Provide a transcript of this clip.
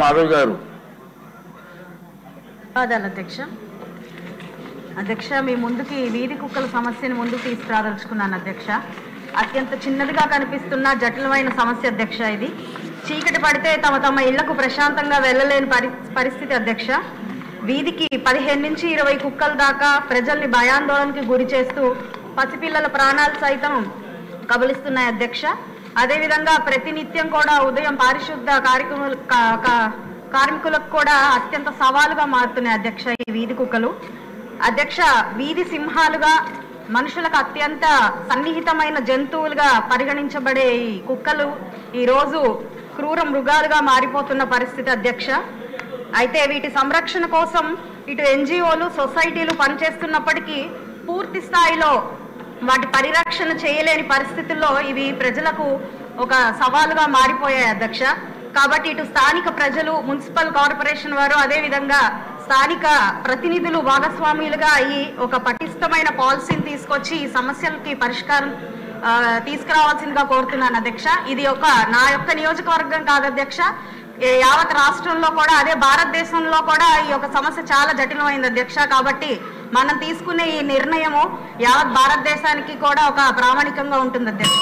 మాధవ్ గారు. అధ్యక్ష, మీ ముందుకి వీధి కుక్కల సమస్యను ముందుకు తీసుకురాదలుచుకున్నాను అధ్యక్ష. అత్యంత చిన్నదిగా కనిపిస్తున్న జటిలమైన సమస్య అధ్యక్ష. ఇది చీకటి పడితే తమ ఇళ్లకు ప్రశాంతంగా వెళ్ళలేని పరిస్థితి అధ్యక్ష. వీధికి 15 నుంచి 20 కుక్కల దాకా ప్రజల్ని భయాందోళనకి గురి చేస్తూ పసిపిల్లల ప్రాణాలు సైతం కబలిస్తున్నాయి అధ్యక్ష. అదేవిధంగా ప్రతినిత్యం కూడా ఉదయం పారిశుద్ధ కార్మికులకు కూడా అత్యంత సవాలుగా మారుతున్నాయి అధ్యక్ష ఈ వీధి కుక్కలు. అధ్యక్ష, వీధి సింహాలుగా మనుషులకు అత్యంత సన్నిహితమైన జంతువులుగా పరిగణించబడే ఈ కుక్కలు ఈరోజు క్రూర మృగాలుగా మారిపోతున్న పరిస్థితి అధ్యక్ష. అయితే వీటి సంరక్షణ కోసం ఇటు ఎన్జిఓలు సొసైటీలు పనిచేస్తున్నప్పటికీ పూర్తి స్థాయిలో వాటి పరిరక్షణ చేయలేని పరిస్థితుల్లో ఇవి ప్రజలకు ఒక సవాలుగా మారిపోయాయి అధ్యక్ష. కాబట్టి ఇటు స్థానిక ప్రజలు, మున్సిపల్ కార్పొరేషన్ వారు, అదేవిధంగా స్థానిక ప్రతినిధులు భాగస్వాములుగా ఈ ఒక పటిష్టమైన పాలసీని తీసుకొచ్చి ఈ సమస్యలకి పరిష్కారం తీసుకురావాల్సిందిగా కోరుతున్నాను అధ్యక్ష. ఇది నా యొక్క నియోజకవర్గం కాదు అధ్యక్ష, యావత్ రాష్ట్రంలో కూడా, అదే భారతదేశంలో కూడా ఈ యొక్క సమస్య చాలా జటిలమైంది అధ్యక్ష. కాబట్టి మనం తీసుకునే ఈ నిర్ణయము యావత్ భారతదేశానికి కూడా ఒక ప్రామాణికంగా ఉంటుంది అధ్యక్ష.